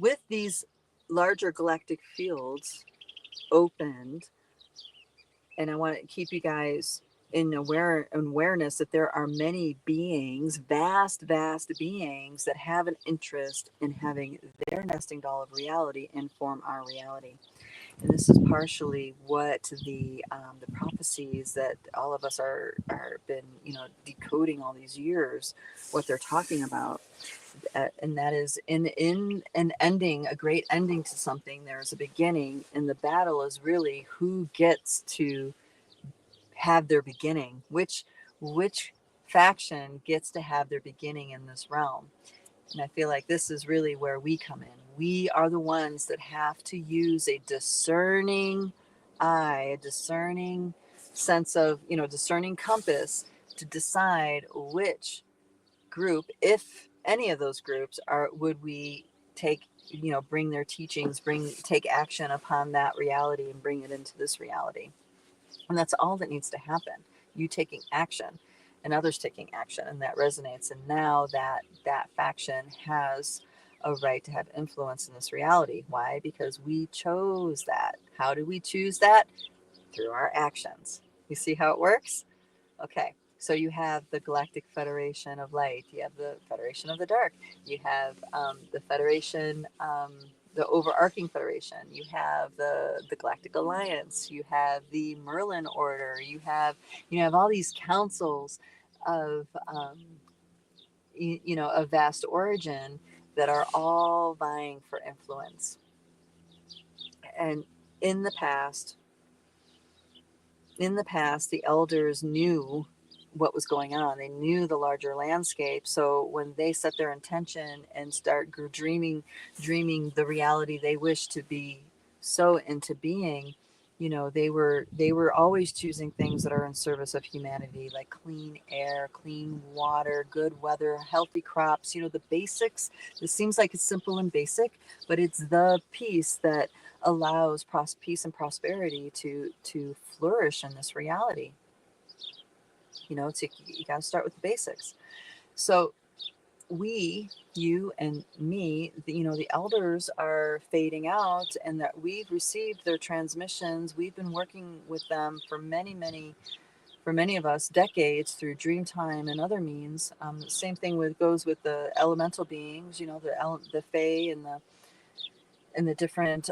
with these larger galactic fields opened, and I want to keep you guys in awareness that there are many beings, vast beings that have an interest in having their nesting doll of reality inform our reality. And this is partially what the prophecies that all of us are been, you know, decoding all these years, what they're talking about. And that is in an ending, a great ending to something, there's a beginning, and the battle is really who gets to have their beginning, which faction gets to have their beginning in this realm. And I feel like this is really where we come in. We are the ones that have to use a discerning eye, a discerning sense of, you know, discerning compass to decide which group, if any of those groups are, would we take, you know, bring their teachings, take action upon that reality and bring it into this reality. And that's all that needs to happen. You taking action and others taking action, and that resonates. And now that faction has a right to have influence in this reality. Why? Because we chose that. How do we choose that? Through our actions. You see how it works? Okay. So you have the Galactic Federation of Light. You have the Federation of the Dark. You have the Federation, the overarching federation. You have the Galactic Alliance. You have the Merlin Order. You have all these councils of you know, of vast origin that are all vying for influence. And in the past, the elders knew what was going on. They knew the larger landscape. So when they set their intention and start dreaming the reality they wish to be so into being, you know, they were always choosing things that are in service of humanity, like clean air, clean water, good weather, healthy crops, you know, the basics. It seems like it's simple and basic, but it's the piece that allows peace and prosperity to flourish in this reality. You know, you got to start with the basics. So you and me, you know, the elders are fading out, and that we've received their transmissions. We've been working with them for many of us decades through Dreamtime and other means. Same thing goes with the elemental beings. You know, the Fae and the different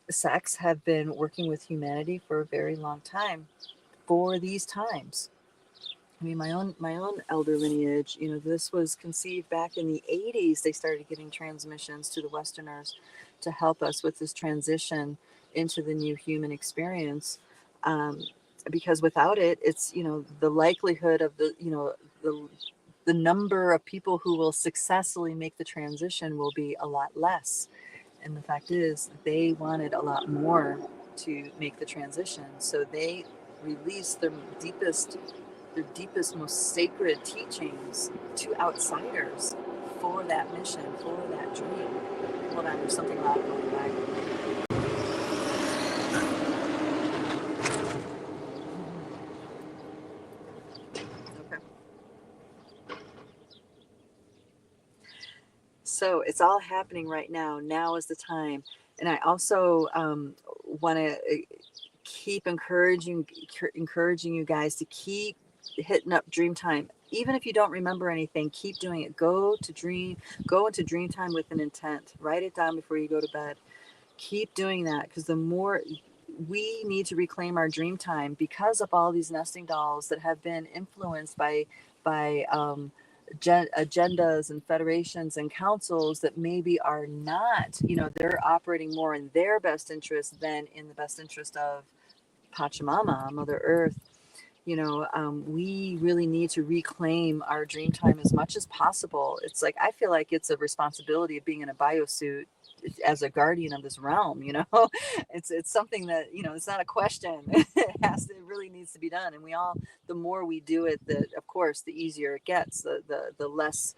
sects have been working with humanity for a very long time for these times. I mean, my own elder lineage, you know, this was conceived back in the 80s. They started giving transmissions to the Westerners to help us with this transition into the new human experience. Because without it, it's, you know, the likelihood of the number of people who will successfully make the transition will be a lot less. And the fact is, they wanted a lot more to make the transition. So they released their deepest, most sacred teachings to outsiders for that mission, for that dream. Hold on, there's something loud going by. Okay. So it's all happening right now. Now is the time. And I also want to keep encouraging you guys to keep hitting up Dreamtime. Even if you don't remember anything, keep doing it. Go into Dreamtime with an intent. Write it down before you go to bed. Keep doing that, because the more we need to reclaim our dream time, because of all these nesting dolls that have been influenced by agendas and federations and councils that maybe are not, you know, they're operating more in their best interest than in the best interest of Pachamama, Mother Earth. You know, we really need to reclaim our dream time as much as possible. It's like, I feel like it's a responsibility of being in a biosuit as a guardian of this realm, you know. It's something that, you know, it's not a question. It really needs to be done. And the more we do it, of course, the easier it gets, the less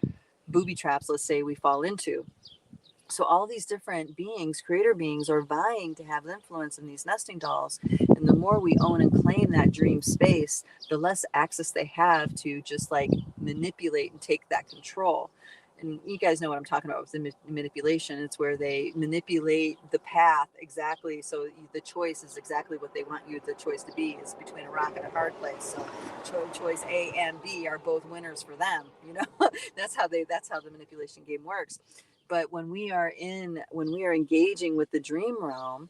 booby traps, let's say, we fall into. So all these different beings, creator beings, are vying to have influence in these nesting dolls. And the more we own and claim that dream space, the less access they have to just like manipulate and take that control. and you guys know what I'm talking about with the manipulation. It's where they manipulate the path exactly. So the choice is exactly what they want you, the choice to be is between a rock and a hard place. So choice A and B are both winners for them. You know, that's how the manipulation game works. But when we are engaging with the dream realm,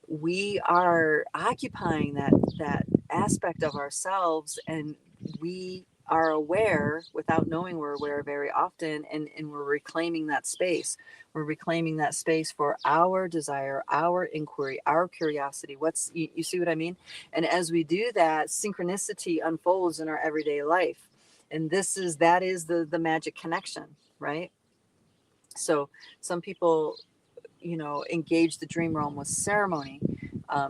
we are occupying that aspect of ourselves, and we are aware without knowing we're aware very often, and we're reclaiming that space. We're reclaiming that space for our desire, our inquiry, our curiosity. You see what I mean? And as we do that, synchronicity unfolds in our everyday life. And that is the magic connection, right? So some people, engage the dream realm with ceremony,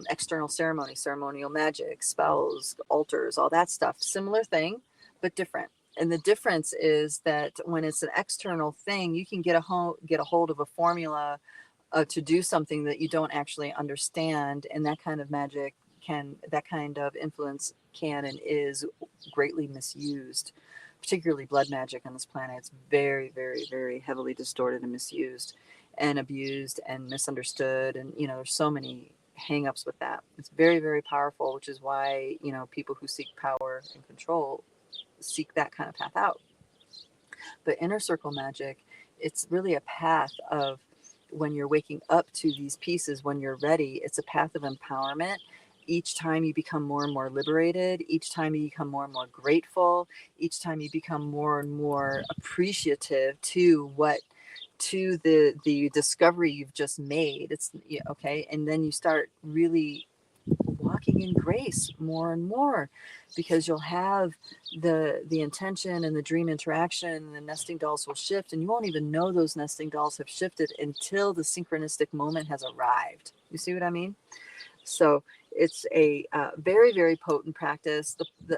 external ceremony, ceremonial magic, spells, altars, all that stuff. Similar thing, but different. And the difference is that when it's an external thing, you can get a hold of a formula to do something that you don't actually understand, and that kind of magic that kind of influence can and is greatly misused. Particularly blood magic on this planet, it's very, very, very heavily distorted and misused and abused and misunderstood. And there's so many hangups with that. It's very, very powerful, which is why people who seek power and control seek that kind of path out. But inner circle magic, it's really a path of, when you're waking up to these pieces, when you're ready, it's a path of empowerment. Each time you become more and more liberated, each time you become more and more grateful, each time you become more and more appreciative to the discovery you've just made. It's okay. And then you start really walking in grace more and more, because you'll have the intention and the dream interaction, and the nesting dolls will shift, and you won't even know those nesting dolls have shifted until the synchronistic moment has arrived. You see what I mean? So it's a very, very potent practice.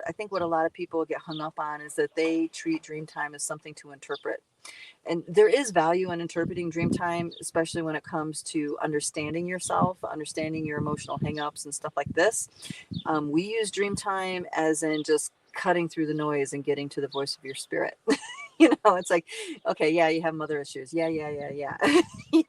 I think what a lot of people get hung up on is that they treat dream time as something to interpret. And there is value in interpreting dream time, especially when it comes to understanding yourself, understanding your emotional hangups and stuff like this. We use dream time as in just cutting through the noise and getting to the voice of your spirit. It's like, okay, yeah, you have mother issues. Yeah.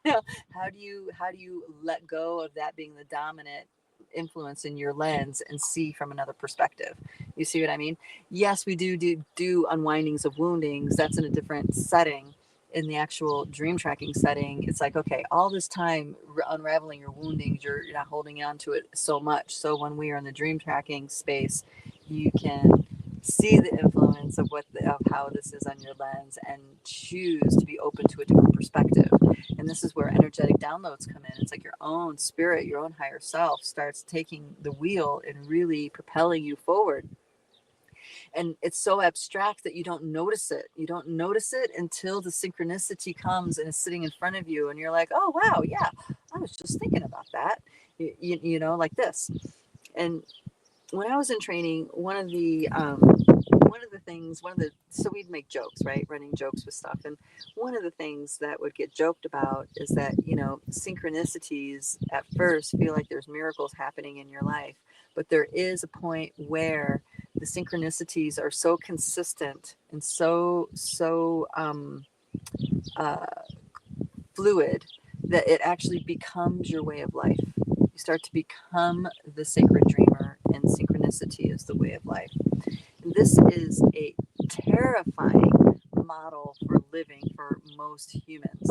How do you let go of that being the dominant influence in your lens and see from another perspective? You see what I mean? Yes, we do unwindings of woundings. That's in a different setting. In the actual dream tracking setting, it's like, okay, all this time unraveling your woundings, you're not holding on to it so much. So when we are in the dream tracking space, you can see the influence of how this is on your lens, and choose to be open to a different perspective. And this is where energetic downloads come in. It's like your own spirit, your own higher self starts taking the wheel and really propelling you forward. And it's so abstract that you don't notice it. You don't notice it until the synchronicity comes and is sitting in front of you, and you're like, oh wow, yeah, I was just thinking about that. Like this. And when I was in training, so we'd make jokes, right? Running jokes with stuff. And one of the things that would get joked about is that, synchronicities at first feel like there's miracles happening in your life, but there is a point where the synchronicities are so consistent and so fluid that it actually becomes your way of life. You start to become the sacred dreamer, and synchronicity is the way of life. And this is a terrifying model for living for most humans,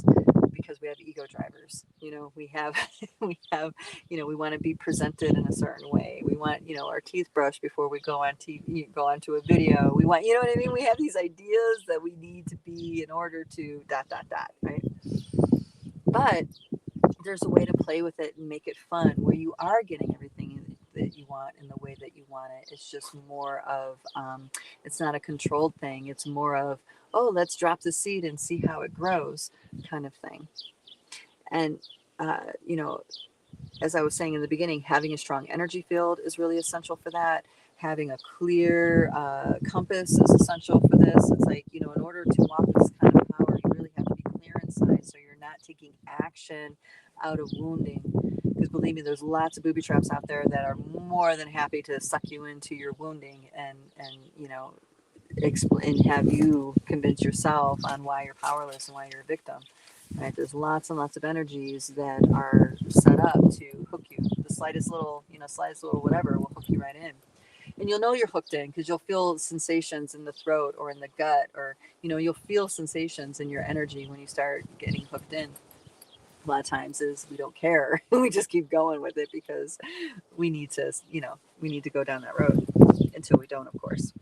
because we have ego drivers. We have we want to be presented in a certain way. We want our teeth brushed before we go on TV, go onto a video. We want, what I mean? We have these ideas that we need to be in order to ... right? But there's a way to play with it and make it fun, where you are getting everything that you want in the way that you want it. It's just more of, it's not a controlled thing. It's more of, oh, let's drop the seed and see how it grows, kind of thing. And, as I was saying in the beginning, having a strong energy field is really essential for that. Having a clear compass is essential for this. It's like, in order to walk this kind of power, you really have to be clear inside, so you're not taking action out of wounding. Because believe me, there's lots of booby traps out there that are more than happy to suck you into your wounding and and have you convince yourself on why you're powerless and why you're a victim. Right? There's lots and lots of energies that are set up to hook you. The slightest little, slightest little whatever will hook you right in. And you'll know you're hooked in because you'll feel sensations in the throat or in the gut, or you'll feel sensations in your energy when you start getting hooked in. A lot of times is we don't care. We just keep going with it because we need to, we need to go down that road until we don't, of course.